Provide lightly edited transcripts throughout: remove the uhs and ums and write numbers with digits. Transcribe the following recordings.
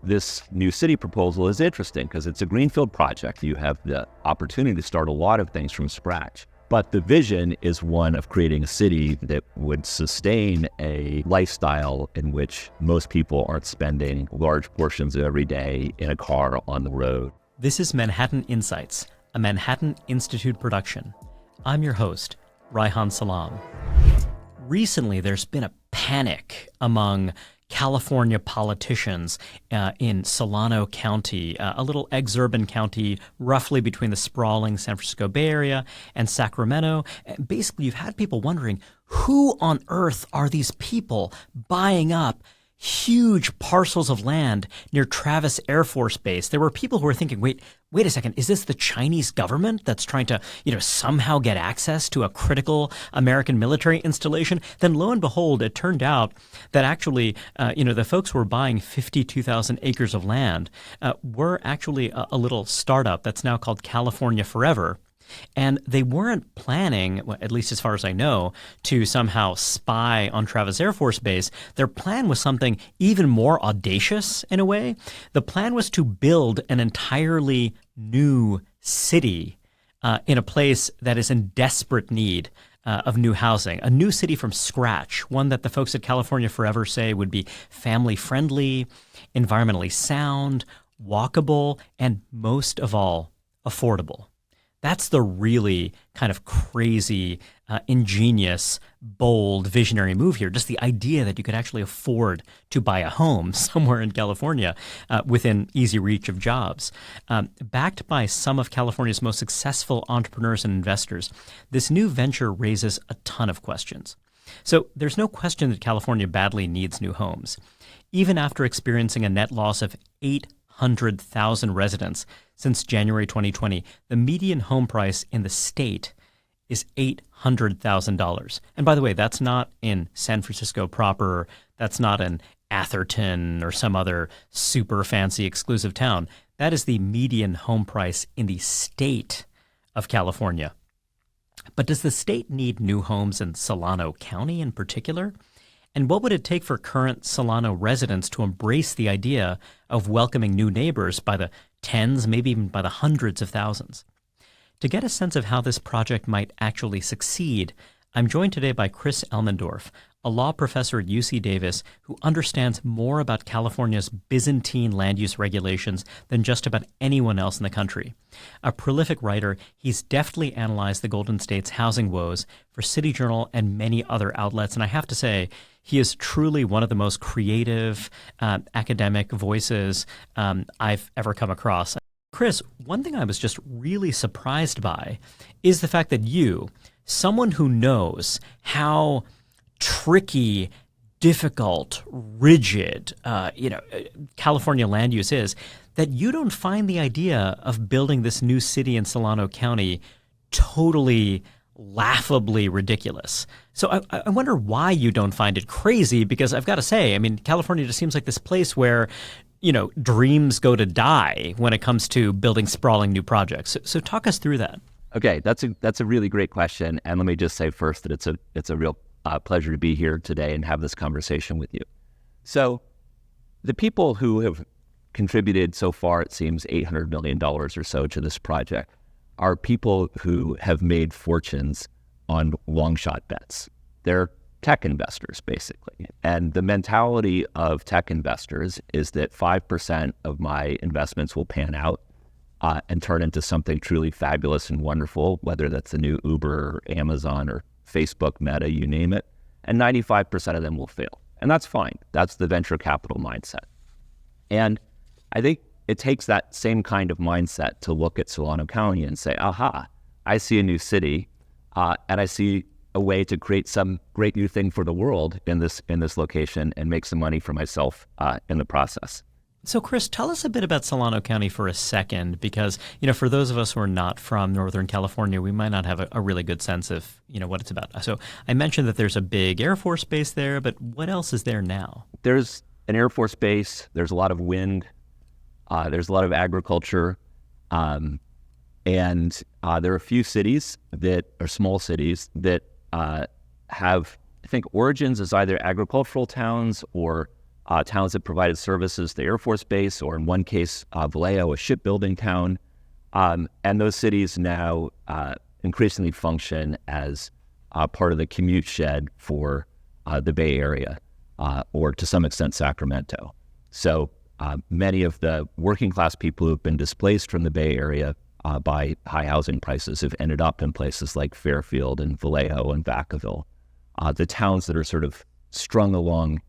this new city proposal is interesting because it's a greenfield project. You have the opportunity to start a lot of things from scratch. But the vision is one of creating a city that would sustain a lifestyle in which most people aren't spending large portions of every day in a car on the road. This is Manhattan Insights, a Manhattan Institute production. I'm your host, Reihan Salam. Recently, there's been a panic among California politicians in Solano County, a little exurban county roughly between the sprawling San Francisco Bay Area and Sacramento. Basically, you've had people wondering, who on earth are these people buying up huge parcels of land near Travis Air Force Base? There were people who were thinking, wait a second, is this the Chinese government that's trying to, somehow get access to a critical American military installation? Then lo and behold, it turned out that actually, the folks who were buying 52,000 acres of land were actually a little startup that's now called California Forever. And they weren't planning, at least as far as I know, to somehow spy on Travis Air Force Base. Their plan was something even more audacious in a way. The plan was to build an entirely new city in a place that is in desperate need of new housing, a new city from scratch, one that the folks at California Forever say would be family-friendly, environmentally sound, walkable, and most of all, affordable. That's the really kind of crazy, ingenious, bold, visionary move here. Just the idea that you could actually afford to buy a home somewhere in California within easy reach of jobs. Backed by some of California's most successful entrepreneurs and investors, this new venture raises a ton of questions. So there's no question that California badly needs new homes. Even after experiencing a net loss of 800,000 residents since January 2020, the median home price in the state is $800,000. And by the way, that's not in San Francisco proper. That's not in Atherton or some other super fancy exclusive town. That is the median home price in the state of California. But does the state need new homes in Solano County in particular? And what would it take for current Solano residents to embrace the idea of welcoming new neighbors by the tens, maybe even by the hundreds of thousands? To get a sense of how this project might actually succeed, I'm joined today by Chris Elmendorf, a law professor at UC Davis who understands more about California's Byzantine land use regulations than just about anyone else in the country. A prolific writer, he's deftly analyzed the Golden State's housing woes for City Journal and many other outlets, and I have to say, he is truly one of the most creative academic voices I've ever come across. Chris, one thing I was just really surprised by is the fact that you, someone who knows how tricky, difficult, rigid, California land use is, that you don't find the idea of building this new city in Solano County totally laughably ridiculous. So I wonder why you don't find it crazy, because I've got to say, California just seems like this place where, dreams go to die when it comes to building sprawling new projects. So talk us through that. Okay, that's a really great question. And let me just say first that it's a real pleasure to be here today and have this conversation with you. So the people who have contributed so far, it seems $800 million or so to this project, are people who have made fortunes on long shot bets. They're tech investors, basically. And the mentality of tech investors is that 5% of my investments will pan out and turn into something truly fabulous and wonderful, whether that's the new Uber or Amazon or Facebook, Meta, you name it. And 95% of them will fail. And that's fine. That's the venture capital mindset. And I think it takes that same kind of mindset to look at Solano County and say, aha, I see a new city, and I see a way to create some great new thing for the world in this location and make some money for myself in the process. So, Chris, tell us a bit about Solano County for a second, because, for those of us who are not from Northern California, we might not have a really good sense of, what it's about. So I mentioned that there's a big Air Force base there, but what else is there now? There's an Air Force base. There's a lot of wind. There's a lot of agriculture. And there are a few cities that are small cities that have, I think, origins as either agricultural towns or towns that provided services to the Air Force Base, or in one case, Vallejo, a shipbuilding town. And those cities now increasingly function as part of the commute shed for the Bay Area, or to some extent Sacramento. So many of the working class people who have been displaced from the Bay Area by high housing prices have ended up in places like Fairfield and Vallejo and Vacaville, the towns that are sort of strung along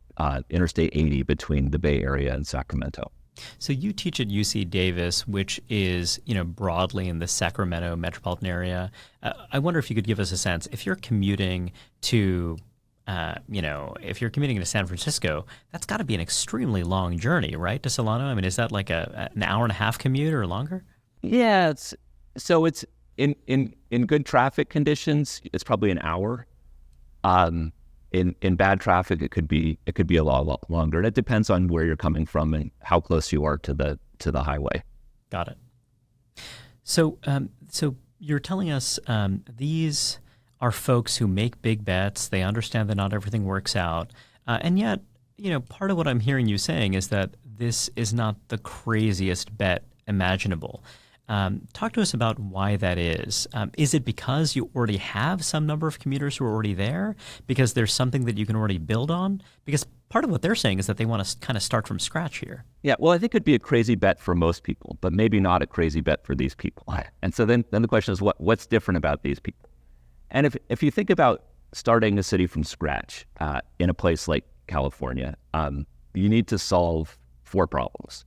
Interstate 80 between the Bay Area and Sacramento. So you teach at UC Davis, which is, broadly in the Sacramento metropolitan area. I wonder if you could give us a sense, if you're commuting to, if you're commuting to San Francisco, that's got to be an extremely long journey, right, to Solano? I mean, is that like an hour and a half commute or longer? Yeah, it's in good traffic conditions, it's probably an hour. In bad traffic, it could be a lot longer. And it depends on where you're coming from and how close you are to the highway. Got it. So you're telling us these are folks who make big bets. They understand that not everything works out, and yet, part of what I'm hearing you saying is that this is not the craziest bet imaginable. Talk to us about why that is. Is it because you already have some number of commuters who are already there? Because there's something that you can already build on? Because part of what they're saying is that they want to kind of start from scratch here. Yeah, well, I think it'd be a crazy bet for most people, but maybe not a crazy bet for these people. And so then the question is, what's different about these people? And if you think about starting a city from scratch in a place like California, you need to solve 4 problems.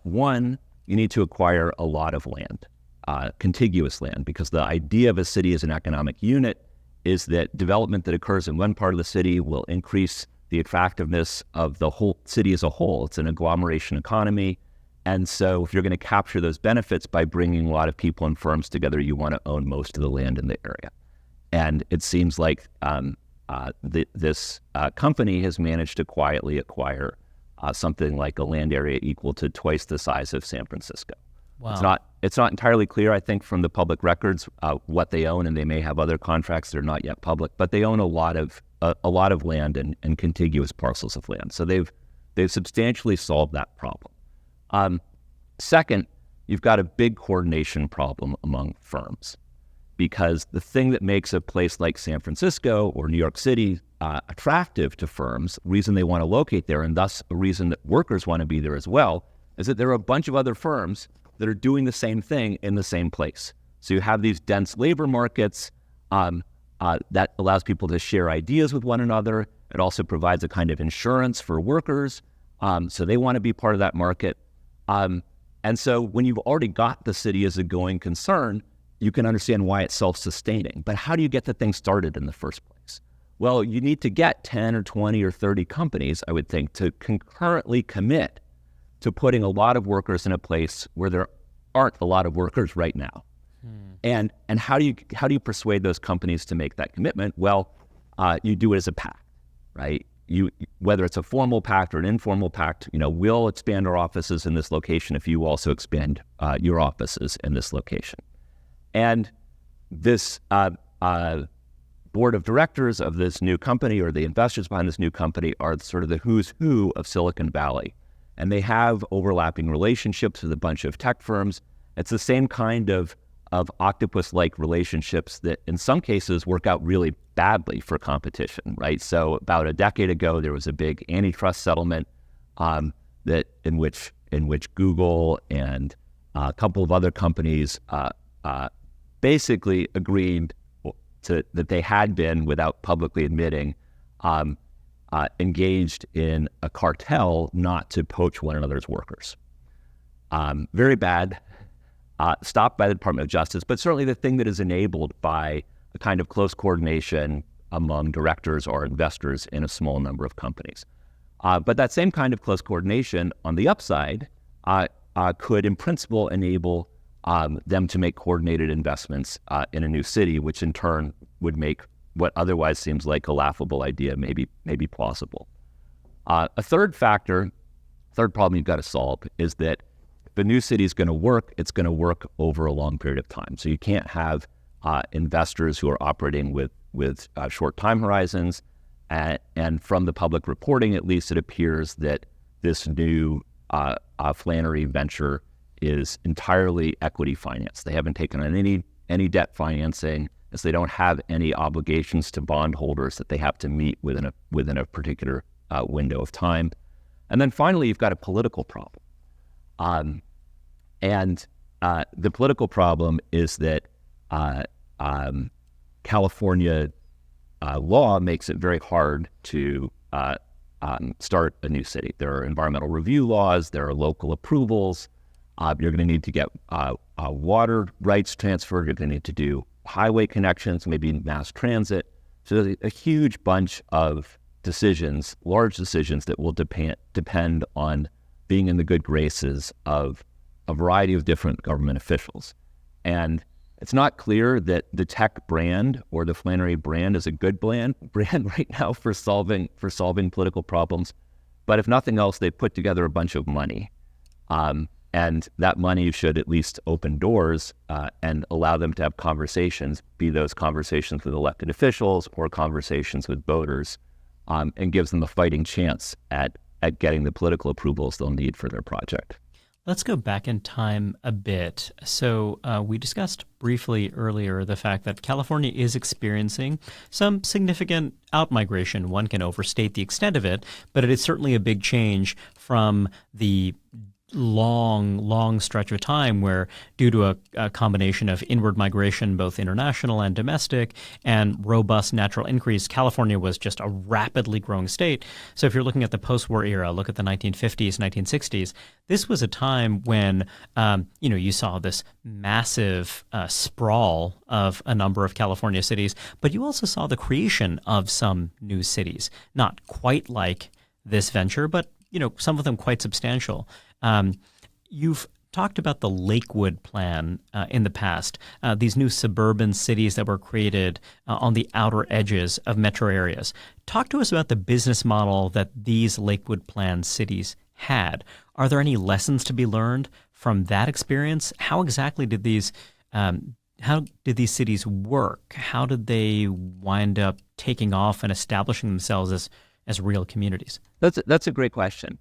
One, you need to acquire a lot of land, contiguous land, because the idea of a city as an economic unit is that development that occurs in one part of the city will increase the attractiveness of the whole city as a whole. It's an agglomeration economy. And so if you're going to capture those benefits by bringing a lot of people and firms together, you want to own most of the land in the area. And it seems like this company has managed to quietly acquire something like a land area equal to twice the size of San Francisco. Wow. It's not entirely clear, I think, from the public records what they own, and they may have other contracts that are not yet public, but they own a lot of land and contiguous parcels of land. So they've substantially solved that problem. Second, you've got a big coordination problem among firms, because the thing that makes a place like San Francisco or New York City attractive to firms, reason they want to locate there, and thus a reason that workers want to be there as well, is that there are a bunch of other firms that are doing the same thing in the same place. So you have these dense labor markets that allows people to share ideas with one another. It also provides a kind of insurance for workers, so they want to be part of that market. And so when you've already got the city as a going concern, you can understand why it's self-sustaining. But how do you get the thing started in the first place? Well, you need to get 10 or 20 or 30 companies, I would think, to concurrently commit to putting a lot of workers in a place where there aren't a lot of workers right now. And how do you persuade those companies to make that commitment? Well, you do it as a pact, right? Whether it's a formal pact or an informal pact, we'll expand our offices in this location if you also expand your offices in this location. And this board of directors of this new company, or the investors behind this new company, are sort of the who's who of Silicon Valley. And they have overlapping relationships with a bunch of tech firms. It's the same kind of octopus-like relationships that in some cases work out really badly for competition, right? So about a decade ago, there was a big antitrust settlement in which Google and a couple of other companies basically agreed that they had been, without publicly admitting, engaged in a cartel not to poach one another's workers. Very bad, stopped by the Department of Justice, but certainly the thing that is enabled by a kind of close coordination among directors or investors in a small number of companies. But that same kind of close coordination on the upside could in principle enable them to make coordinated investments in a new city, which in turn would make what otherwise seems like a laughable idea maybe plausible. A third problem you've got to solve is that if a new city is going to work, it's going to work over a long period of time. So you can't have investors who are operating with short time horizons, And from the public reporting, at least, it appears that this new Flannery venture is entirely equity financed. They haven't taken on any debt financing, as they don't have any obligations to bondholders that they have to meet within a particular window of time. And then finally, you've got a political problem. And the political problem is that California law makes it very hard to start a new city. There are environmental review laws, there are local approvals. You're going to need to get water rights transferred. You're going to need to do highway connections, maybe mass transit. So there's a huge bunch of decisions, large decisions that will depend on being in the good graces of a variety of different government officials. And it's not clear that the tech brand or the Flannery brand is a good brand right now for solving political problems. But if nothing else, they put together a bunch of money. And that money should at least open doors and allow them to have conversations, be those conversations with elected officials or conversations with voters, and gives them a fighting chance at getting the political approvals they'll need for their project. Let's go back in time a bit. So we discussed briefly earlier the fact that California is experiencing some significant outmigration. One can overstate the extent of it, but it is certainly a big change from the long stretch of time where, due to a combination of inward migration, both international and domestic, and robust natural increase, California was just a rapidly growing state. So if you're looking at the post-war era, look at the 1950s, 1960s, this was a time when, you saw this massive sprawl of a number of California cities, but you also saw the creation of some new cities, not quite like this venture, but some of them quite substantial. You've talked about the Lakewood plan in the past, these new suburban cities that were created on the outer edges of metro areas. Talk to us about the business model that these Lakewood plan cities had. Are there any lessons to be learned from that experience? How exactly did these cities work? How did they wind up taking off and establishing themselves as real communities? That's a great question.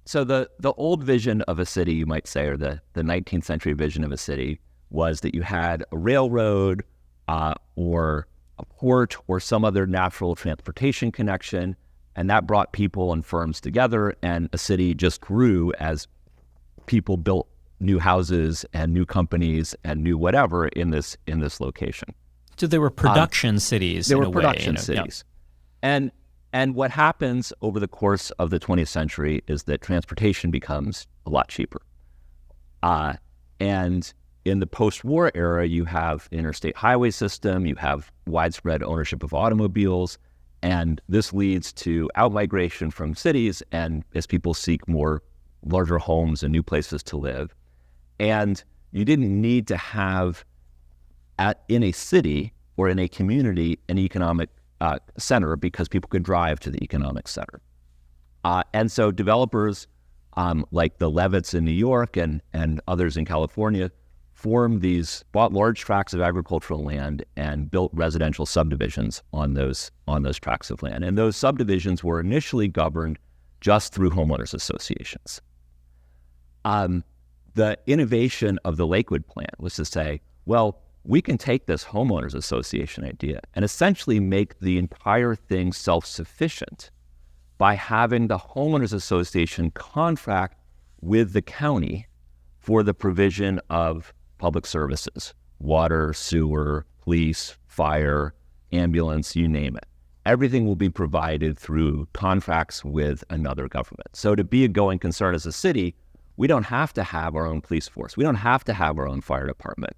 So the old vision of a city, you might say, or the 19th century vision of a city, was that you had a railroad or a port or some other natural transportation connection, and that brought people and firms together, and a city just grew as people built new houses and new companies and new whatever in this location. So they were production cities. They in were a production way, cities, And what happens over the course of the 20th century is that transportation becomes a lot cheaper. And in the post-war era, you have interstate highway system, you have widespread ownership of automobiles, and this leads to outmigration from cities, and as people seek larger homes and new places to live. And you didn't need to have in a city or in a community an economic center because people could drive to the economic center. And so developers like the Levitts in New York and others in California bought large tracts of agricultural land and built residential subdivisions on those tracts of land. And those subdivisions were initially governed just through homeowners associations. The innovation of the Lakewood plan was to say, well, we can take this homeowners association idea and essentially make the entire thing self-sufficient by having the homeowners association contract with the county for the provision of public services, water, sewer, police, fire, ambulance, you name it. Everything will be provided through contracts with another government. So to be a going concern as a city, we don't have to have our own police force. We don't have to have our own fire department.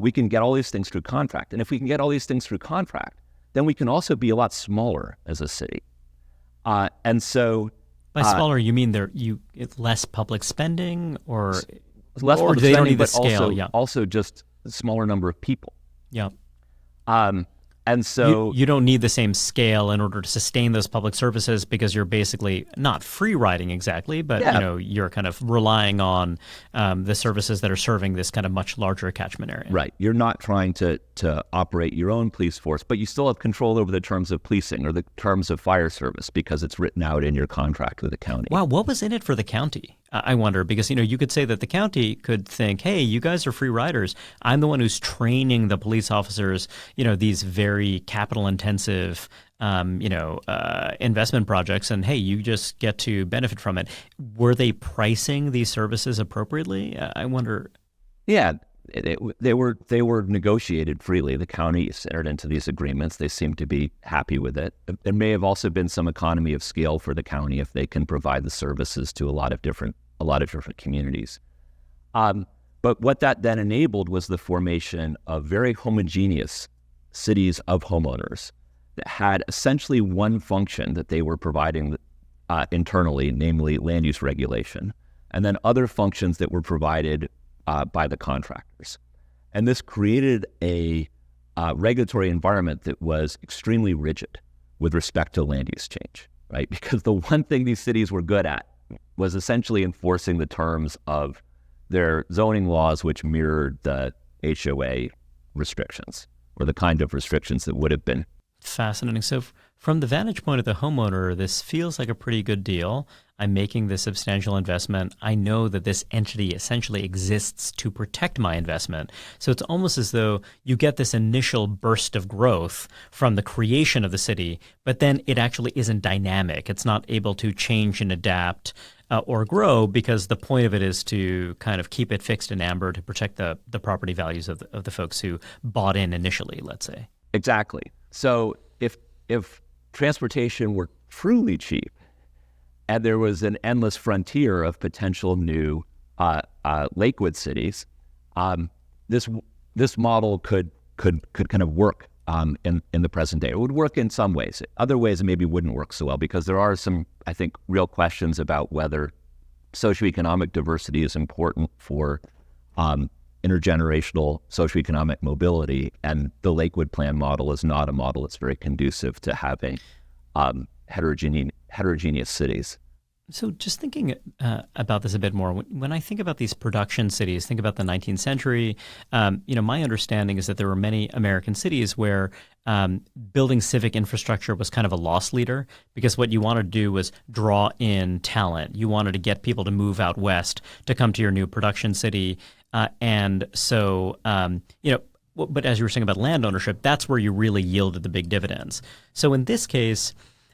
We can get all these things through contract. And if we can get all these things through contract, then we can also be a lot smaller as a city. And so... By smaller, you mean it's less public spending or... Less or public they spending, don't need the but scale, also just a smaller number of people. Yeah. And And so you don't need the same scale in order to sustain those public services because you're basically not free riding exactly, but you're kind of relying on the services that are serving this kind of much larger catchment area. Right. You're not trying to operate your own police force, but you still have control over the terms of policing or the terms of fire service because it's written out in your contract with the county. Wow, what was in it for the county? I wonder, because you could say that the county could think, hey, you guys are free riders. I'm the one who's training the police officers, these very capital intensive investment projects, and hey, you just get to benefit from it. Were they pricing these services appropriately? I wonder. Yeah, they were negotiated freely. The county entered into these agreements. They seem to be happy with it. There may have also been some economy of scale for the county if they can provide the services to a lot of different communities. But what that then enabled was the formation of very homogeneous cities of homeowners that had essentially one function that they were providing internally, namely land use regulation, and then other functions that were provided by the contractors. And this created a regulatory environment that was extremely rigid with respect to land use change, right? Because the one thing these cities were good at was essentially enforcing the terms of their zoning laws, which mirrored the HOA restrictions or the kind of restrictions that would have been. Fascinating. So from the vantage point of the homeowner, this feels like a pretty good deal. I'm making this substantial investment. I know that this entity essentially exists to protect my investment. So it's almost as though you get this initial burst of growth from the creation of the city, but then it actually isn't dynamic. It's not able to change and adapt or grow because the point of it is to kind of keep it fixed in amber to protect the property values of the folks who bought in initially, let's say. Exactly. So if transportation were truly cheap and there was an endless frontier of potential new Lakewood cities, this model could kind of work in the present day. It would work in some ways. Other ways it maybe wouldn't work so well because there are some, I think, real questions about whether socioeconomic diversity is important for intergenerational socioeconomic mobility, and the Lakewood Plan model is not a model that's very conducive to having heterogeneous cities. So just thinking about this a bit more, when I think about these production cities, think about the 19th century, my understanding is that there were many American cities where building civic infrastructure was kind of a loss leader because what you wanted to do was draw in talent. You wanted to get people to move out west to come to your new production city. But as you were saying about land ownership, that's where you really yielded the big dividends. So in this case,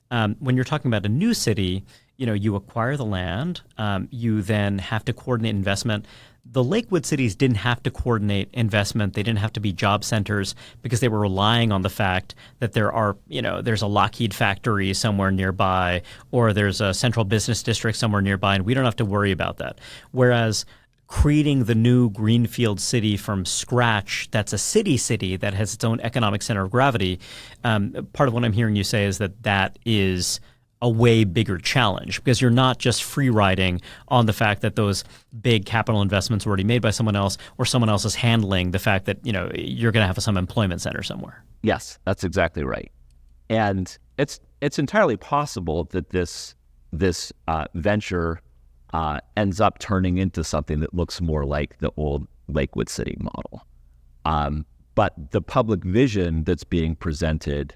when you're talking about a new city, you acquire the land, you then have to coordinate investment. The Lakewood cities didn't have to coordinate investment. They didn't have to be job centers because they were relying on the fact that there's a Lockheed factory somewhere nearby or there's a central business district somewhere nearby, and we don't have to worry about that. Whereas creating the new greenfield city from scratch, that's a city that has its own economic center of gravity. Part of what I'm hearing you say is that is a way bigger challenge because you're not just free riding on the fact that those big capital investments were already made by someone else or someone else is handling the fact that, you're going to have some employment center somewhere. Yes, that's exactly right. And it's entirely possible that this venture ends up turning into something that looks more like the old Lakewood City model. But the public vision that's being presented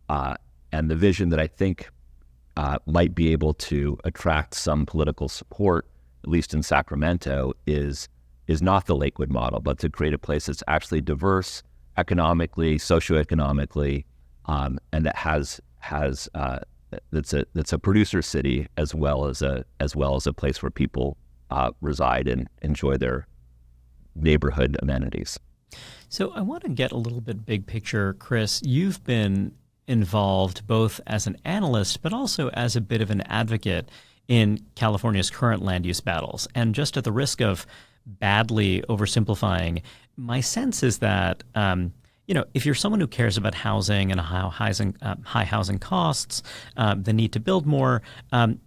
and the vision that I think might be able to attract some political support, at least in Sacramento, is not the Lakewood model, but to create a place that's actually diverse economically, socioeconomically, and that that's a producer city as well as a place where people reside and enjoy their neighborhood amenities. So I want to get a little bit big picture, Chris. You've been involved both as an analyst but also as a bit of an advocate in California's current land use battles. And just at the risk of badly oversimplifying, my sense is that if you're someone who cares about housing and how high housing costs, the need to build more,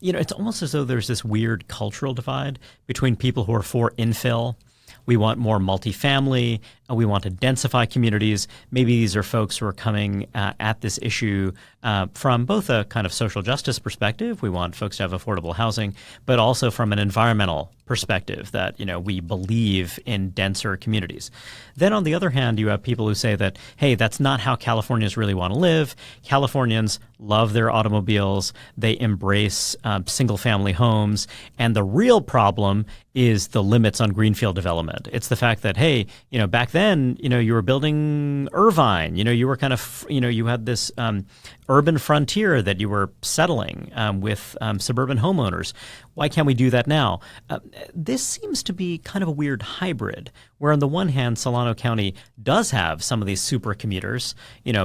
it's almost as though there's this weird cultural divide between people who are for infill. We want more multifamily. We want to densify communities. Maybe these are folks who are coming at this issue from both a kind of social justice perspective. We want folks to have affordable housing, but also from an environmental perspective that, we believe in denser communities. Then on the other hand, you have people who say that, hey, that's not how Californians really want to live. Californians love their automobiles. They embrace single-family homes. And the real problem is the limits on greenfield development. It's the fact that, hey, back then, you were building Irvine. You were kind of, you had this urban frontier that you were settling with suburban homeowners. Why can't we do that now? This seems to be kind of a weird hybrid, where on the one hand, Solano County does have some of these super commuters,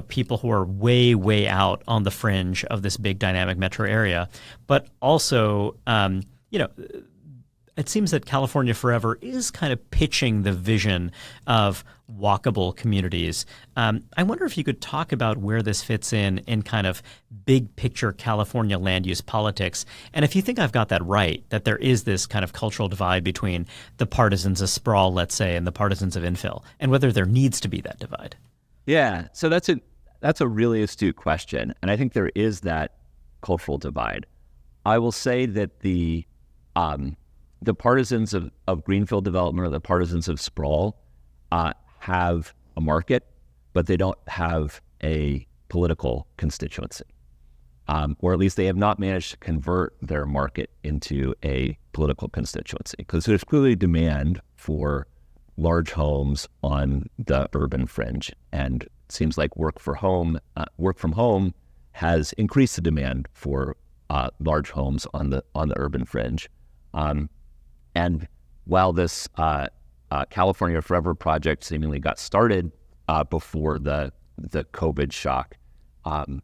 people who are way, way out on the fringe of this big dynamic metro area, but also, it seems that California Forever is kind of pitching the vision of walkable communities. I wonder if you could talk about where this fits in kind of big picture California land use politics. And if you think I've got that right, that there is this kind of cultural divide between the partisans of sprawl, let's say, and the partisans of infill, and whether there needs to be that divide. Yeah, so that's a really astute question. And I think there is that cultural divide. I will say that the partisans of greenfield development or the partisans of sprawl have a market, but they don't have a political constituency. Or at least they have not managed to convert their market into a political constituency, because there's clearly demand for large homes on the urban fringe. And it seems like work from home has increased the demand for large homes on the urban fringe. And while this California Forever project seemingly got started before the COVID shock,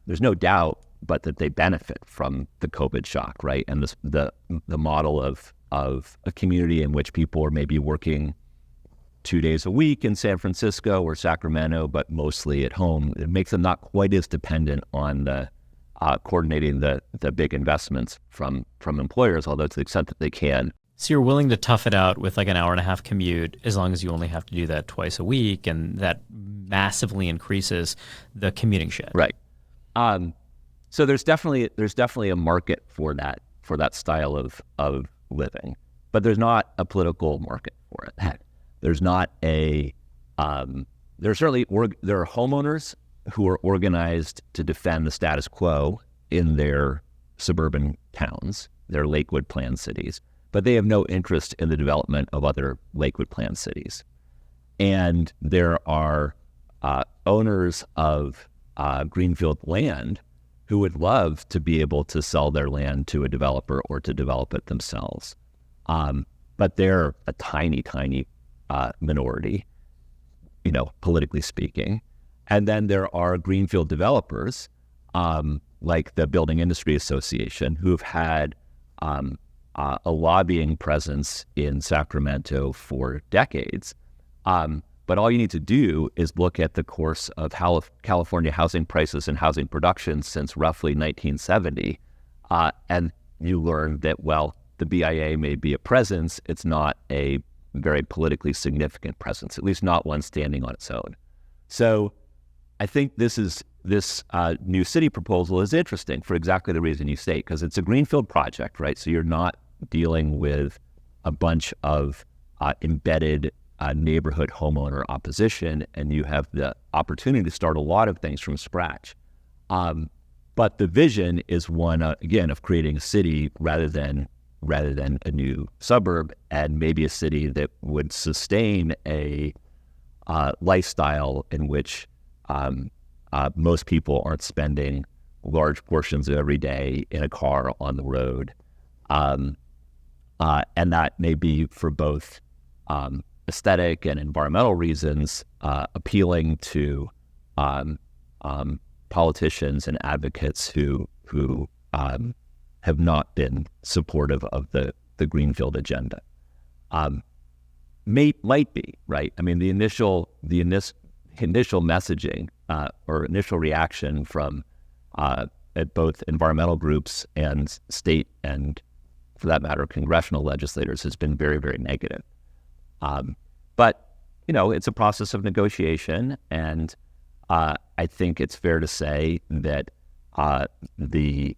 there's no doubt but that they benefit from the COVID shock, right? And the model of a community in which people are maybe working 2 days a week in San Francisco or Sacramento, but mostly at home, it makes them not quite as dependent on the coordinating the big investments from employers, although to the extent that they can. So you're willing to tough it out with like an hour and a half commute as long as you only have to do that twice a week, and that massively increases the commuting shed. Right. So there's definitely a market for that style of living, but there's not a political market for it. There's not there are homeowners who are organized to defend the status quo in their suburban towns, their Lakewood planned cities, but they have no interest in the development of other Lakewood planned cities. And there are owners of greenfield land who would love to be able to sell their land to a developer or to develop it themselves. But they're a tiny minority, politically speking. And then there are greenfield developers, like the Building Industry Association, who've had a lobbying presence in Sacramento for decades. But all you need to do is look at the course of California housing prices and housing production since roughly 1970, and you learn that, well, the BIA may be a presence, it's not a very politically significant presence, at least not one standing on its own. So I think this new city proposal is interesting for exactly the reason you state, because it's a greenfield project, right? So you're not dealing with a bunch of embedded neighborhood homeowner opposition, and you have the opportunity to start a lot of things from scratch. But the vision is one, again, of creating a city rather than a new suburb, and maybe a city that would sustain a lifestyle in which most people aren't spending large portions of every day in a car on the road. And that may be for both aesthetic and environmental reasons appealing to politicians and advocates who have not been supportive of the greenfield agenda. Might be, right? I mean, the initial messaging or initial reaction from at both environmental groups and state and, for that matter, congressional legislators has been very, very negative. But it's a process of negotiation, and I think it's fair to say that the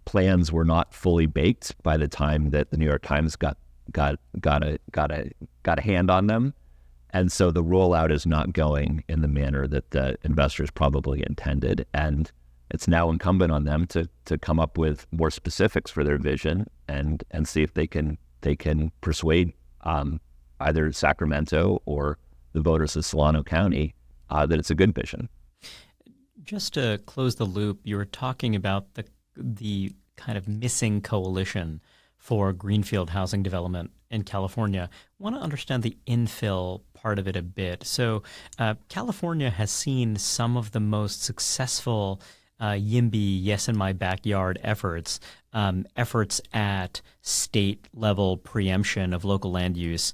plans were not fully baked by the time that the New York Times got a hand on them, and so the rollout is not going in the manner that the investors probably intended, and it's now incumbent on them to come up with more specifics for their vision and see if they can persuade either Sacramento or the voters of Solano County that it's a good vision. Just to close the loop, you were talking about the kind of missing coalition for greenfield housing development in California. I want to understand the infill part of it a bit. So California has seen some of the most successful YIMBY, yes in my backyard efforts at state level preemption of local land use.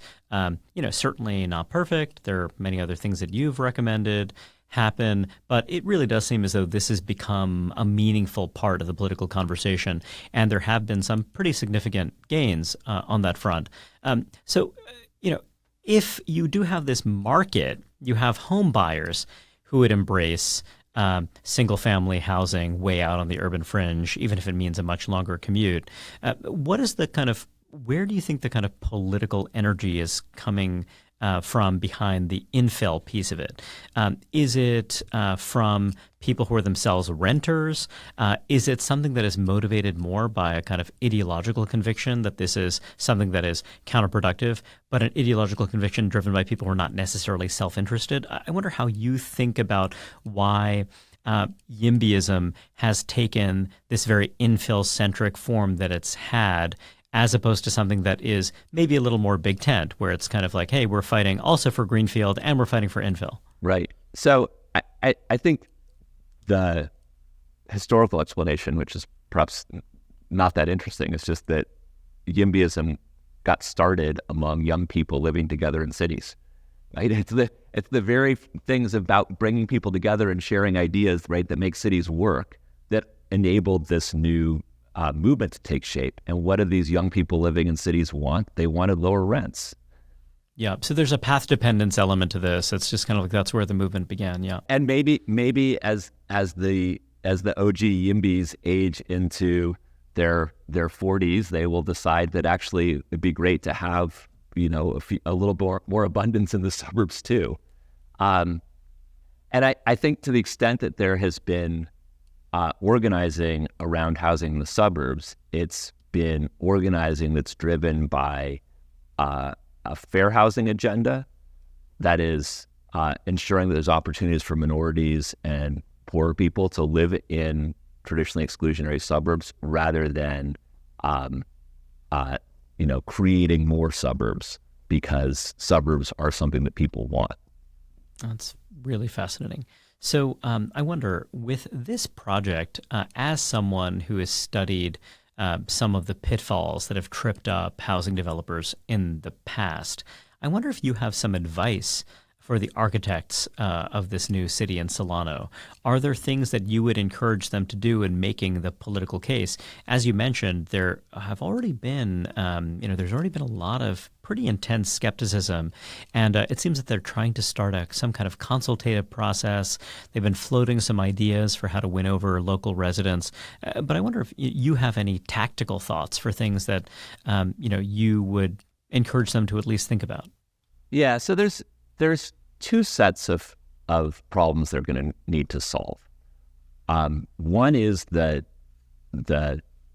Certainly not perfect. There are many other things that you've recommended happen, but it really does seem as though this has become a meaningful part of the political conversation, and there have been some pretty significant gains on that front. If you do have this market, you have home buyers who would embrace single-family housing way out on the urban fringe, even if it means a much longer commute. Where do you think the kind of political energy is coming from behind the infill piece of it? Is it from people who are themselves renters? Is it something that is motivated more by a kind of ideological conviction that this is something that is counterproductive, but an ideological conviction driven by people who are not necessarily self-interested? I wonder how you think about why YIMBYism has taken this very infill-centric form that it's had, as opposed to something that is maybe a little more big tent, where it's kind of like, hey, we're fighting also for greenfield and we're fighting for infill. Right. So I think the historical explanation, which is perhaps not that interesting, is just that YIMBYism got started among young people living together in cities. Right? It's the very things about bringing people together and sharing ideas, right, that make cities work, that enabled this new movement to take shape. And what do these young people living in cities want? They wanted lower rents. Yeah. So there's a path dependence element to this. It's just kind of like that's where the movement began. Yeah. And maybe as the OG YIMBYs age into their 40s, they will decide that actually it'd be great to have a little more abundance in the suburbs too. And I think to the extent that there has been organizing around housing in the suburbs, it's been organizing that's driven by a fair housing agenda that is ensuring that there's opportunities for minorities and poorer people to live in traditionally exclusionary suburbs, rather than creating more suburbs because suburbs are something that people want. That's really fascinating. So I wonder, with this project, as someone who has studied some of the pitfalls that have tripped up housing developers in the past, I wonder if you have some advice for the architects of this new city in Solano. Are there things that you would encourage them to do in making the political case? As you mentioned, there have already been, there's already been a lot of pretty intense skepticism, and it seems that they're trying to start some kind of consultative process. They've been floating some ideas for how to win over local residents, but I wonder if you have any tactical thoughts for things that you would encourage them to at least think about. Yeah, so there's two sets of problems they're going to need to solve. One is the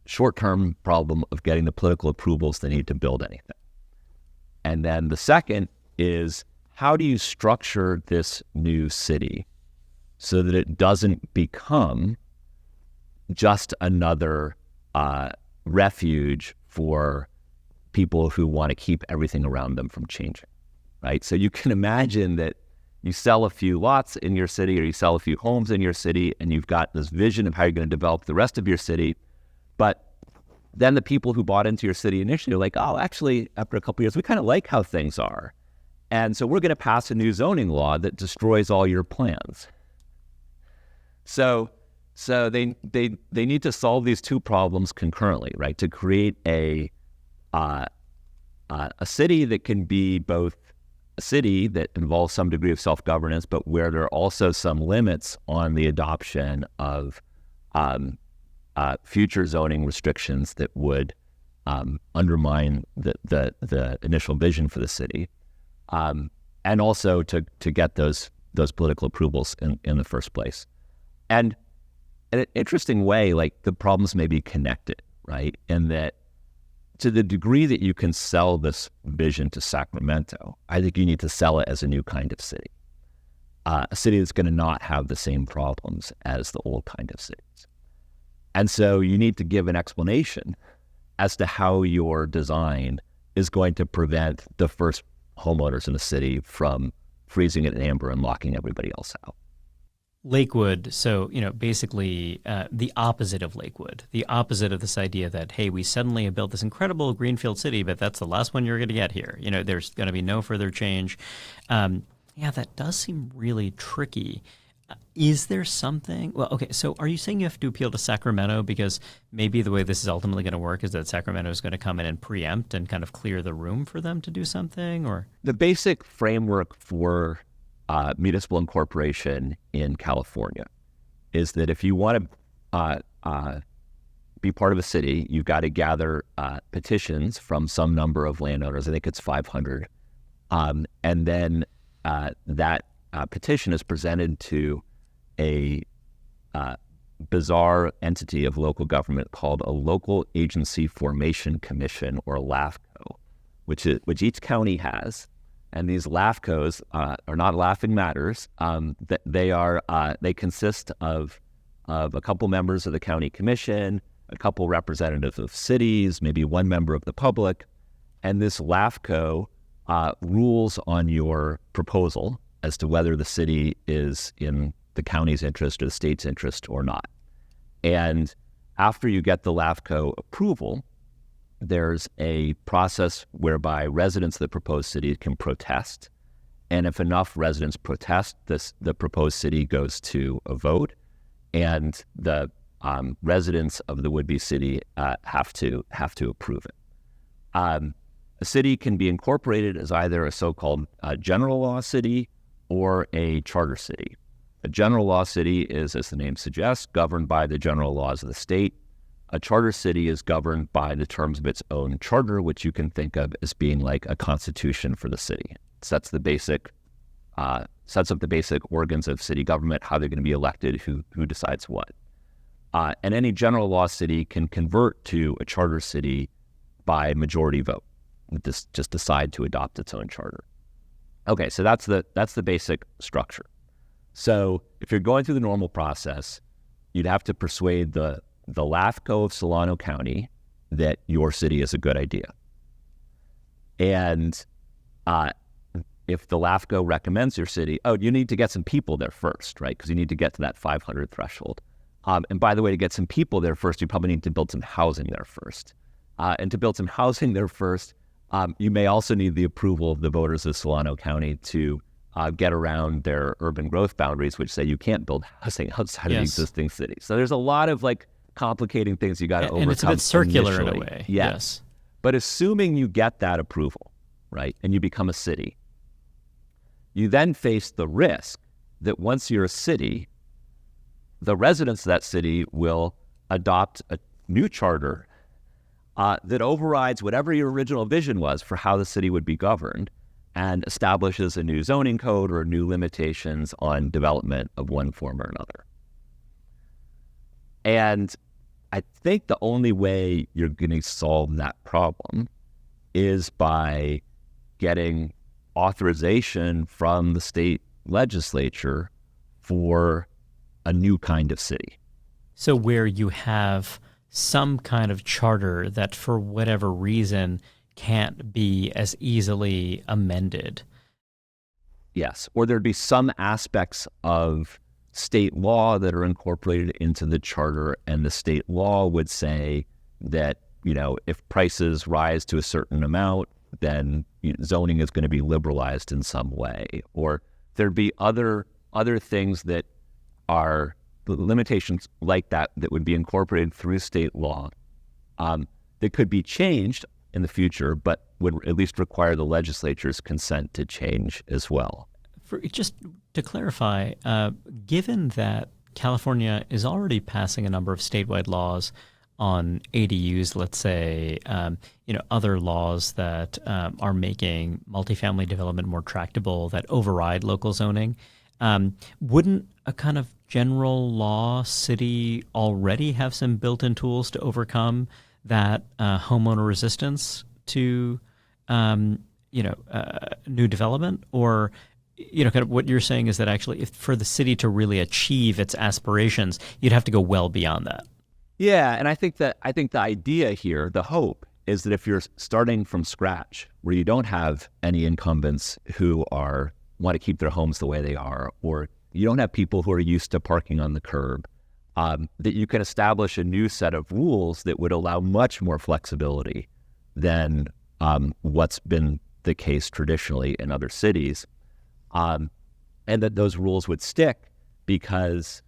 short-term problem of getting the political approvals they need to build anything. And then the second is, how do you structure this new city so that it doesn't become just another refuge for people who want to keep everything around them from changing? Right? So you can imagine that you sell a few lots in your city, or you sell a few homes in your city, and you've got this vision of how you're going to develop the rest of your city. But then the people who bought into your city initially are like, oh, actually, after a couple of years, we kind of like how things are. And so we're going to pass a new zoning law that destroys all your plans. So they need to solve these two problems concurrently, right? To create a city that can be both a city that involves some degree of self-governance, but where there are also some limits on the adoption of future zoning restrictions that would undermine the initial vision for the city, and also to get those political approvals in the first place. And in an interesting way, like, the problems may be connected, right? In that, to the degree that you can sell this vision to Sacramento, I think you need to sell it as a new kind of city, a city that's going to not have the same problems as the old kind of cities. And so you need to give an explanation as to how your design is going to prevent the first homeowners in the city from freezing it in amber and locking everybody else out. Lakewood, so, basically the opposite of Lakewood, the opposite of this idea that, hey, we suddenly have built this incredible greenfield city, but that's the last one you're going to get here. There's going to be no further change. That does seem really tricky. Is there something? Well, okay, so are you saying you have to appeal to Sacramento because maybe the way this is ultimately going to work is that Sacramento is going to come in and preempt and kind of clear the room for them to do something? Or the basic framework for municipal incorporation in California is that if you want to be part of a city, you've got to gather petitions from some number of landowners. I think it's 500. And then that petition is presented to a bizarre entity of local government called a Local Agency Formation Commission, or LAFCO, which each county has. And these LAFCOs are not laughing matters. They consist of a couple members of the county commission, a couple representatives of cities, maybe one member of the public, and this LAFCO rules on your proposal as to whether the city is in the county's interest or the state's interest or not. And after you get the LAFCO approval, there's a process whereby residents of the proposed city can protest. And if enough residents protest, the proposed city goes to a vote, and the residents of the would-be city have to approve it. A city can be incorporated as either a so-called general law city or a charter city. A general law city is, as the name suggests, governed by the general laws of the state. A charter city is governed by the terms of its own charter, which you can think of as being like a constitution for the city. It sets up the basic organs of city government, how they're going to be elected, who decides what. And any general law city can convert to a charter city by majority vote. Just decide to adopt its own charter. Okay, so that's the basic structure. So if you're going through the normal process, you'd have to persuade the LAFCO of Solano County that your city is a good idea. And if the LAFCO recommends your city, you need to get some people there first, right? Because you need to get to that 500 threshold. And by the way, to get some people there first, you probably need to build some housing there first. And to build some housing there first, you may also need the approval of the voters of Solano County to get around their urban growth boundaries, which say you can't build housing outside of the existing city. So there's a lot of complicating things you got to overcome. And it's a bit circular initially. in a way. Yes. But assuming you get that approval, right, and you become a city, you then face the risk that once you're a city, the residents of that city will adopt a new charter that overrides whatever your original vision was for how the city would be governed and establishes a new zoning code or new limitations on development of one form or another. And I think the only way you're going to solve that problem is by getting authorization from the state legislature for a new kind of city. So where you have some kind of charter that for whatever reason can't be as easily amended. Yes, or there'd be some aspects of state law that are incorporated into the charter, and the state law would say that, if prices rise to a certain amount, then zoning is going to be liberalized in some way. Or there'd be other things that are limitations like that would be incorporated through state law that could be changed in the future, but would at least require the legislature's consent to change as well. Just to clarify, given that California is already passing a number of statewide laws on ADUs, let's say, other laws that are making multifamily development more tractable that override local zoning, wouldn't a kind of general law city already have some built-in tools to overcome that homeowner resistance to new development? Or kind of what you're saying is that actually, if for the city to really achieve its aspirations, you'd have to go well beyond that. Yeah, and I think the idea here, the hope, is that if you're starting from scratch, where you don't have any incumbents who want to keep their homes the way they are, or you don't have people who are used to parking on the curb, that you can establish a new set of rules that would allow much more flexibility than what's been the case traditionally in other cities, and that those rules would stick because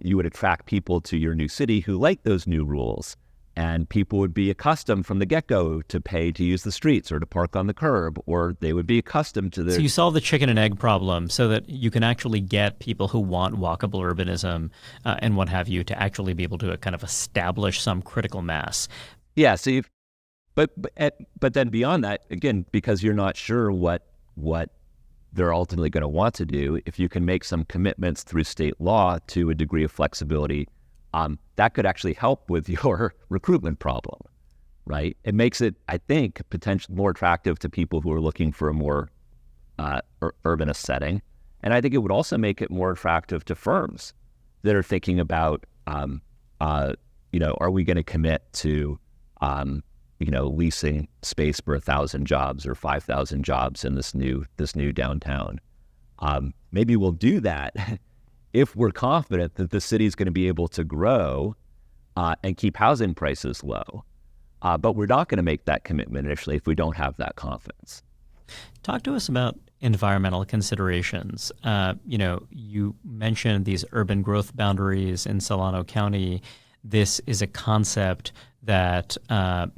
you would attract people to your new city who like those new rules, and people would be accustomed from the get-go to pay to use the streets or to park on the curb, or they would be accustomed to the... So you solve the chicken and egg problem so that you can actually get people who want walkable urbanism and what have you to actually be able to kind of establish some critical mass. Yeah, so but then beyond that, again, because you're not sure what they're ultimately going to want to do, if you can make some commitments through state law to a degree of flexibility, that could actually help with your recruitment problem, right? It makes it, I think, potentially more attractive to people who are looking for a more urbanist setting. And I think it would also make it more attractive to firms that are thinking about, are we going to commit to, leasing space for 1,000 jobs or 5,000 jobs in this new downtown. Maybe we'll do that if we're confident that the city's going to be able to grow and keep housing prices low. But we're not going to make that commitment initially if we don't have that confidence. Talk to us about environmental considerations. You mentioned these urban growth boundaries in Solano County. This is a concept that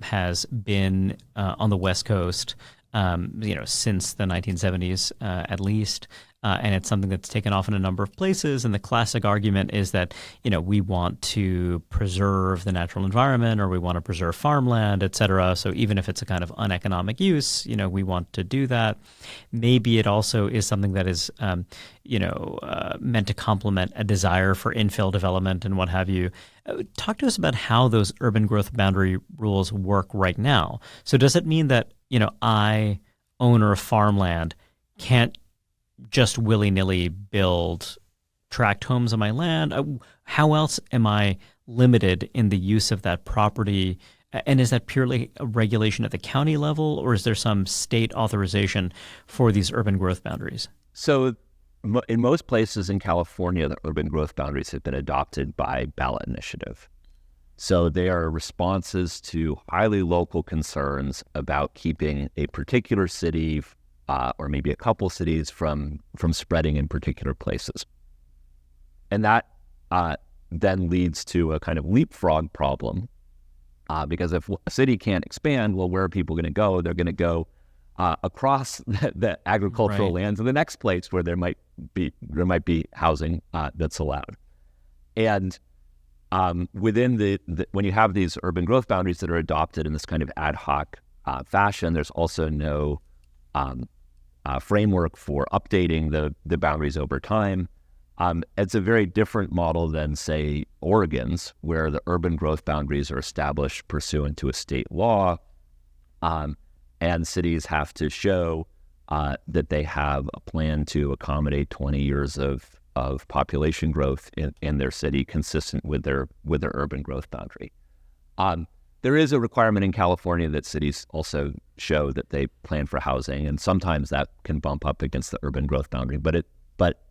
has been on the West Coast, since the 1970s at least, and it's something that's taken off in a number of places. And the classic argument is that we want to preserve the natural environment, or we want to preserve farmland, et cetera. So even if it's a kind of uneconomic use, we want to do that. Maybe it also is something that is meant to complement a desire for infill development and what have you. Talk to us about how those urban growth boundary rules work right now. So does it mean that, I, owner of farmland, can't just willy-nilly build tract homes on my land? How else am I limited in the use of that property? And is that purely a regulation at the county level, or is there some state authorization for these urban growth boundaries? So in most places in California, the urban growth boundaries have been adopted by ballot initiative. So they are responses to highly local concerns about keeping a particular city or maybe a couple cities from spreading in particular places. And that then leads to a kind of leapfrog problem because if a city can't expand, well, where are people going to go? They're going to go across the agricultural lands in the next place where there might be housing that's allowed. And within when you have these urban growth boundaries that are adopted in this kind of ad hoc fashion, there's also no framework for updating the boundaries over time. It's a very different model than, say, Oregon's, where the urban growth boundaries are established pursuant to a state law, and cities have to show that they have a plan to accommodate 20 years of population growth in their city consistent with their urban growth boundary. There is a requirement in California that cities also show that they plan for housing, and sometimes that can bump up against the urban growth boundary. But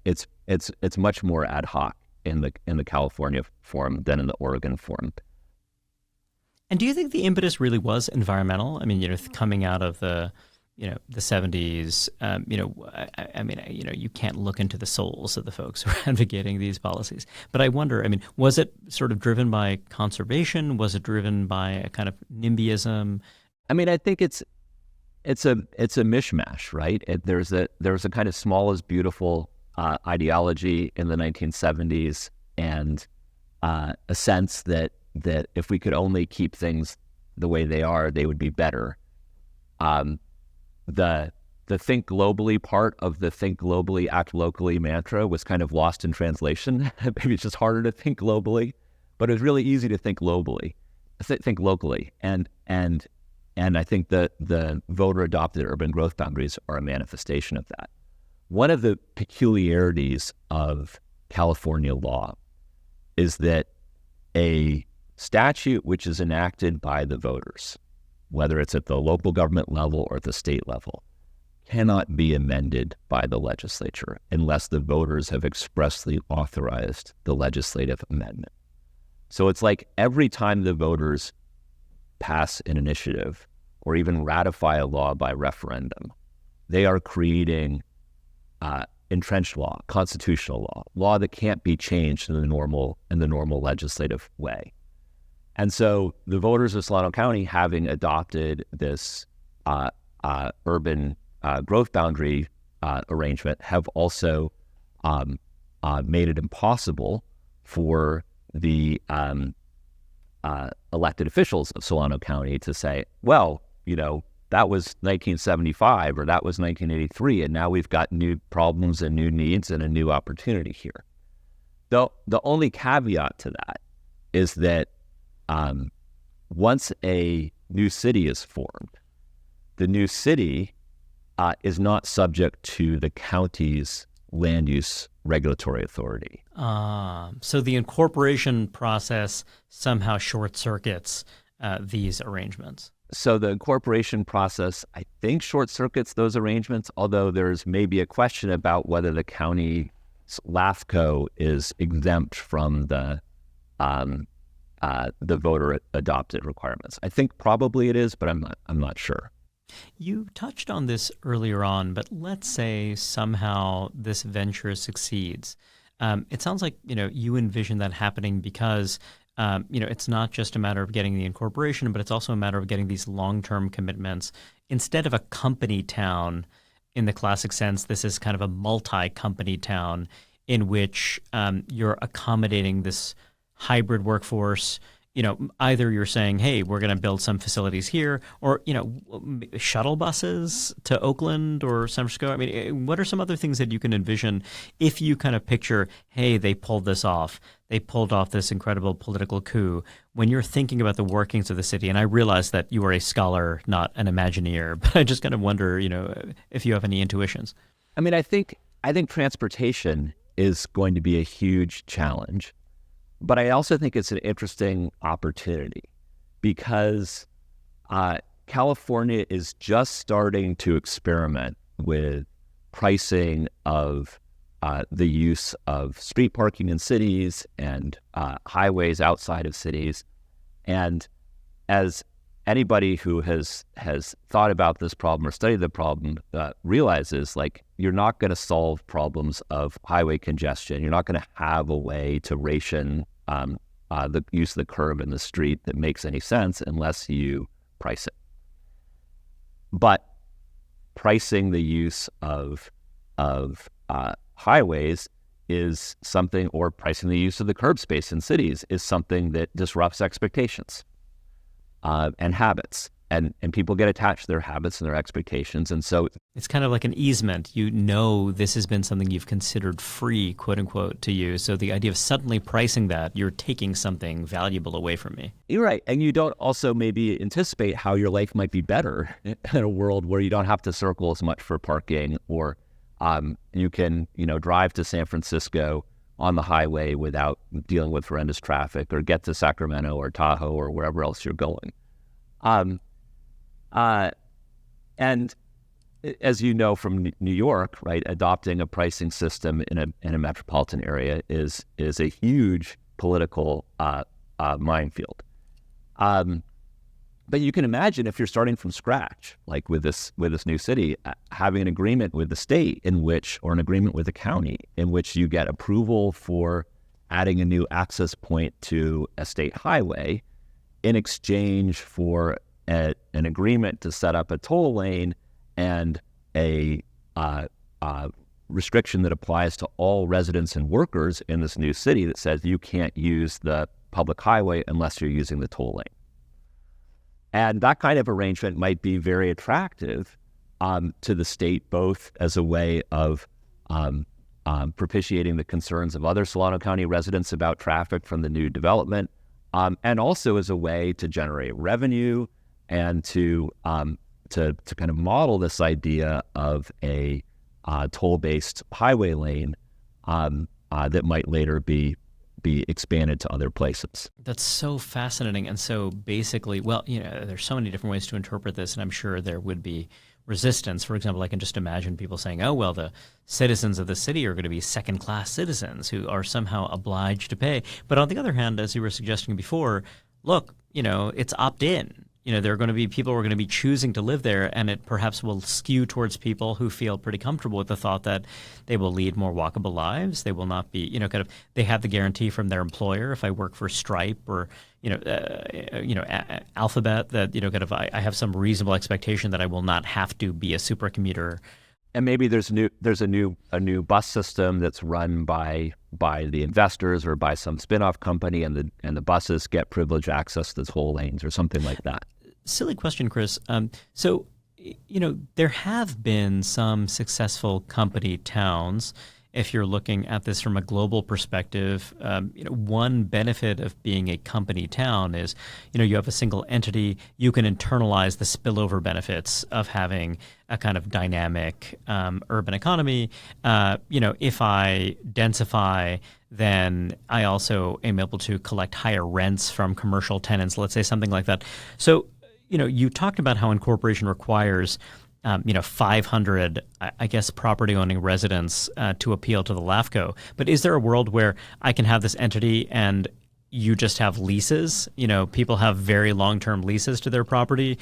it's much more ad hoc in the California form than in the Oregon form. And do you think the impetus really was environmental? I mean, coming out of the 70s, you can't look into the souls of the folks who are advocating these policies. But I wonder, was it sort of driven by conservation? Was it driven by a kind of NIMBYism? I mean, I think it's a mishmash, right? There's a kind of small is beautiful ideology in the 1970s, and a sense that if we could only keep things the way they are, they would be better. The think globally part of the think globally, act locally mantra was kind of lost in translation. Maybe it's just harder to think globally, but it was really easy to think locally. And I think that the voter adopted urban growth boundaries are a manifestation of that. One of the peculiarities of California law is that a statute which is enacted by the voters, whether it's at the local government level or at the state level, cannot be amended by the legislature unless the voters have expressly authorized the legislative amendment. So it's like every time the voters pass an initiative or even ratify a law by referendum, they are creating entrenched law, constitutional law that can't be changed in the normal legislative way. And so the voters of Solano County, having adopted this urban growth boundary arrangement, have also made it impossible for the elected officials of Solano County to say, well, that was 1975 or that was 1983, and now we've got new problems and new needs and a new opportunity here. The only caveat to that is that once a new city is formed, the new city is not subject to the county's land use regulatory authority. So the incorporation process somehow short circuits these arrangements. So the incorporation process, I think, short circuits those arrangements, although there's maybe a question about whether the county LAFCO is exempt from the voter adopted requirements. I think probably it is, but I'm not sure. You touched on this earlier on, but let's say somehow this venture succeeds. It sounds like you envision that happening because it's not just a matter of getting the incorporation, but it's also a matter of getting these long-term commitments. Instead of a company town in the classic sense, this is kind of a multi-company town in which you're accommodating this hybrid workforce. Either you're saying, hey, we're going to build some facilities here, or, shuttle buses to Oakland or San Francisco. I mean, what are some other things that you can envision if you kind of picture, hey, they pulled this off. They pulled off this incredible political coup. When you're thinking about the workings of the city, and I realize that you are a scholar, not an Imagineer, but I just kind of wonder, if you have any intuitions. I mean, I think transportation is going to be a huge challenge. But I also think it's an interesting opportunity because California is just starting to experiment with pricing of the use of street parking in cities and highways outside of cities. And as anybody who has thought about this problem or studied the problem realizes, you're not going to solve problems of highway congestion. You're not going to have a way to ration the use of the curb in the street that makes any sense unless you price it. But pricing the use of highways is something, or pricing the use of the curb space in cities is something that disrupts expectations and habits. And people get attached to their habits and their expectations. And so it's kind of like an easement. This has been something you've considered free, quote unquote, to you. So the idea of suddenly pricing that, you're taking something valuable away from me. You're right. And you don't also maybe anticipate how your life might be better in a world where you don't have to circle as much for parking, or you can, drive to San Francisco on the highway without dealing with horrendous traffic, or get to Sacramento or Tahoe or wherever else you're going. And as you know from New York, right, adopting a pricing system in a metropolitan area is a huge political minefield. But you can imagine if you're starting from scratch, like with this new city, having an agreement with the state or an agreement with the county in which you get approval for adding a new access point to a state highway in exchange for an agreement to set up a toll lane and a restriction that applies to all residents and workers in this new city that says you can't use the public highway unless you're using the toll lane. And that kind of arrangement might be very attractive to the state, both as a way of propitiating the concerns of other Solano County residents about traffic from the new development, and also as a way to generate revenue and to kind of model this idea of a toll-based highway lane that might later be expanded to other places. That's so fascinating. And so basically, well, there's so many different ways to interpret this, and I'm sure there would be resistance. For example, I can just imagine people saying, oh, well, the citizens of the city are going to be second-class citizens who are somehow obliged to pay. But on the other hand, as you were suggesting before, look, it's opt-in. There are going to be people who are going to be choosing to live there, and it perhaps will skew towards people who feel pretty comfortable with the thought that they will lead more walkable lives. They will not be, they have the guarantee from their employer. If I work for Stripe or, Alphabet, that, I have some reasonable expectation that I will not have to be a super commuter. And maybe there's a new bus system that's run by the investors or by some spin-off company, and the buses get privileged access to toll lanes or something like that. Silly question, Chris. So there have been some successful company towns. If you're looking at this from a global perspective, one benefit of being a company town is, you have a single entity. You can internalize the spillover benefits of having a kind of dynamic urban economy. If I densify, then I also am able to collect higher rents from commercial tenants, let's say something like that. So, you talked about how incorporation requires 500, I guess, property-owning residents to appeal to the LAFCO. But is there a world where I can have this entity and you just have leases? People have very long-term leases to their property.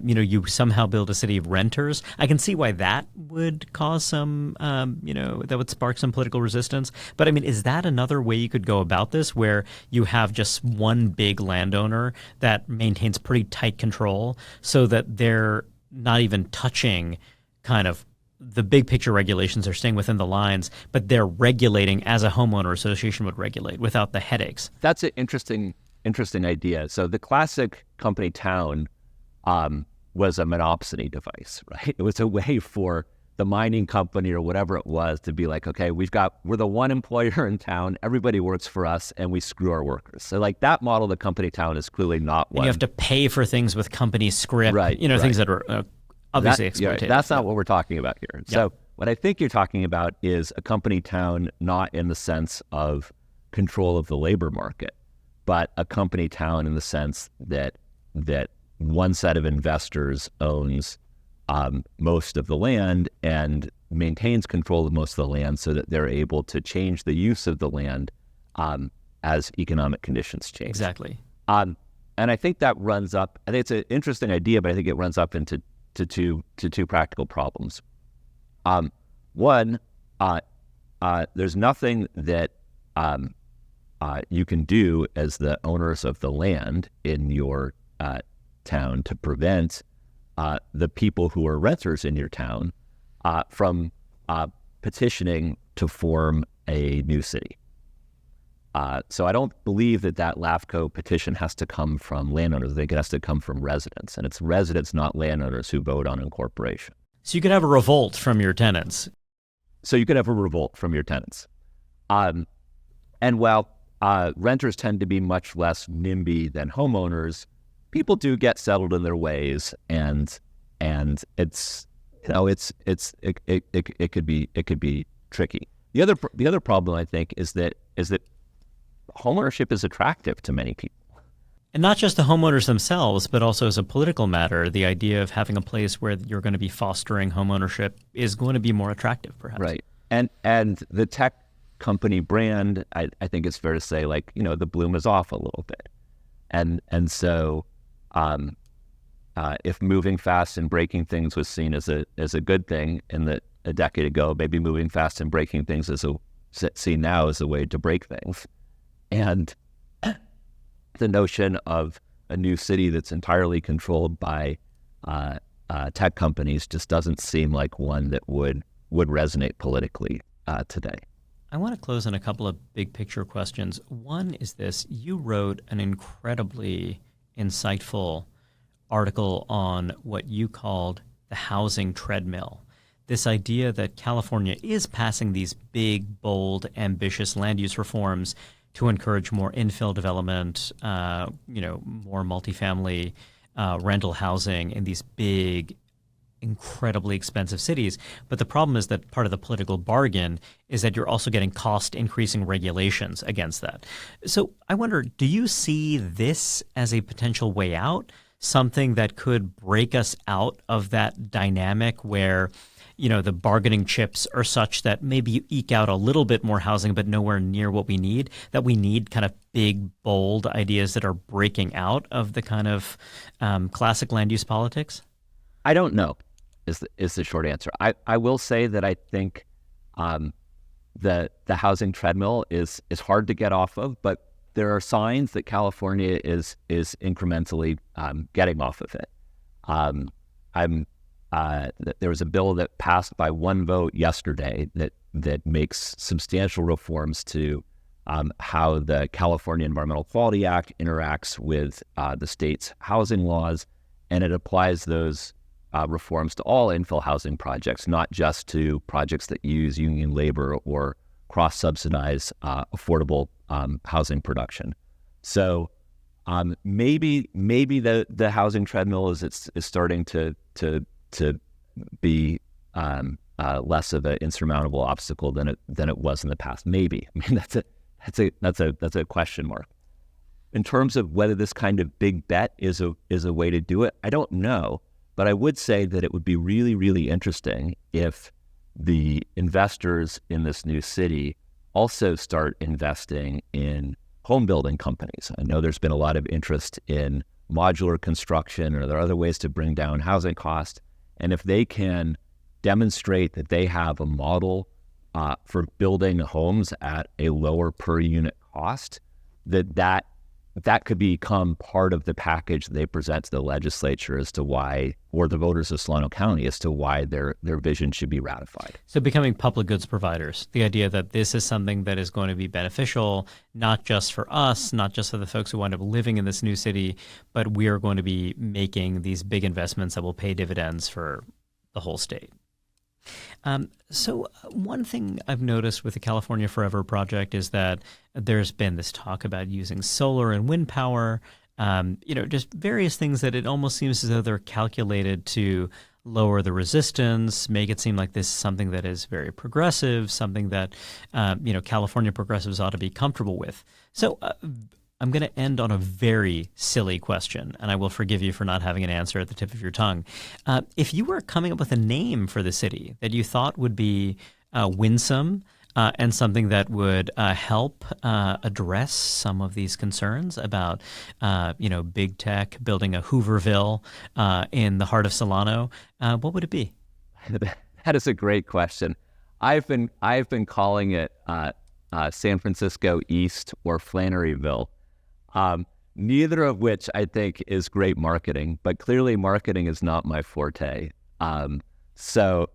You somehow build a city of renters. I can see why that would cause some, that would spark some political resistance. But is that another way you could go about this, where you have just one big landowner that maintains pretty tight control so that they're not even touching kind of the big picture regulations, are staying within the lines, but they're regulating as a homeowner association would regulate without the headaches? That's an interesting idea. So the classic company town was a monopsony device, right? It was a way for the mining company or whatever it was to be like, okay, we're the one employer in town, everybody works for us, and we screw our workers. So like that model, the company town, is clearly not one. And you have to pay for things with company script, right, things that are obviously exploitative. That's not what we're talking about here. Yep. So what I think you're talking about is a company town, not in the sense of control of the labor market, but a company town in the sense that one set of investors owns most of the land and maintains control of most of the land, so that they're able to change the use of the land as economic conditions change. Exactly. And I think that runs up. I think it's an interesting idea, but I think it runs up into two practical problems. One, there's nothing that you can do as the owners of the land in your town to prevent the people who are renters in your town from petitioning to form a new city. So I don't believe that LAFCO petition has to come from landowners. I think it has to come from residents, and it's residents, not landowners, who vote on incorporation. So you could have a revolt from your tenants. And while renters tend to be much less NIMBY than homeowners, people do get settled in their ways, and it's it could be tricky. The other problem, I think, is that homeownership is attractive to many people. And not just the homeowners themselves, but also as a political matter, the idea of having a place where you're going to be fostering homeownership is going to be more attractive, perhaps. Right. And the tech company brand, I think it's fair to say, the bloom is off a little bit. And so if moving fast and breaking things was seen as a good thing a decade ago, maybe moving fast and breaking things is seen now as a way to break things. And the notion of a new city that's entirely controlled by tech companies just doesn't seem like one that would resonate politically today. I want to close on a couple of big picture questions. One is this: you wrote an incredibly insightful article on what you called the housing treadmill. This idea that California is passing these big, bold, ambitious land use reforms to encourage more infill development, more multifamily rental housing in these big, incredibly expensive cities. But the problem is that part of the political bargain is that you're also getting cost increasing regulations against that. So I wonder, do you see this as a potential way out? Something that could break us out of that dynamic where, the bargaining chips are such that maybe you eke out a little bit more housing, but nowhere near what we need, that we need kind of big, bold ideas that are breaking out of the kind of classic land use politics? I don't know is the short answer. I will say that I think the housing treadmill is hard to get off of, but there are signs that California is incrementally getting off of it. There was a bill that passed by one vote yesterday that makes substantial reforms to how the California Environmental Quality Act interacts with the state's housing laws, and it applies those reforms to all infill housing projects, not just to projects that use union labor or cross-subsidize affordable housing production. So maybe the housing treadmill is starting to be less of an insurmountable obstacle than it was in the past. Maybe. I mean, that's a question mark. In terms of whether this kind of big bet is a way to do it, I don't know. But I would say that it would be really, really interesting if the investors in this new city also start investing in home building companies. I know there's been a lot of interest in modular construction, or there are other ways to bring down housing costs. And if they can demonstrate that they have a model for building homes at a lower per unit cost, that could become part of the package they present to the legislature as to why, or the voters of Solano County, as to why their vision should be ratified. So becoming public goods providers, the idea that this is something that is going to be beneficial, not just for us, not just for the folks who wind up living in this new city, but we are going to be making these big investments that will pay dividends for the whole state. So one thing I've noticed with the California Forever project is that there's been this talk about using solar and wind power, just various things that it almost seems as though they're calculated to lower the resistance, make it seem like this is something that is very progressive, something that, California progressives ought to be comfortable with. So I'm going to end on a very silly question, and I will forgive you for not having an answer at the tip of your tongue. If you were coming up with a name for the city that you thought would be winsome and something that would help address some of these concerns about, big tech building a Hooverville in the heart of Solano, what would it be? That is a great question. I've been calling it San Francisco East or Flanneryville. Neither of which I think is great marketing, but clearly marketing is not my forte. So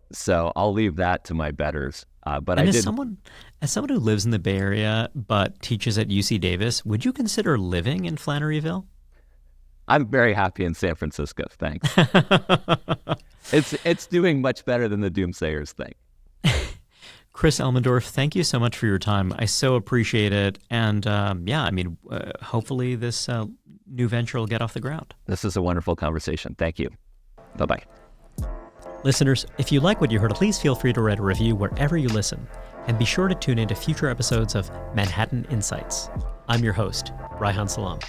I'll leave that to my betters. But as someone who lives in the Bay Area but teaches at UC Davis, would you consider living in Flanneryville? I'm very happy in San Francisco. Thanks. It's doing much better than the doomsayers think. Chris Elmendorf, thank you so much for your time. I so appreciate it. And hopefully this new venture will get off the ground. This is a wonderful conversation. Thank you. Bye-bye. Listeners, if you like what you heard, please feel free to write a review wherever you listen. And be sure to tune in to future episodes of Manhattan Insights. I'm your host, Reihan Salam.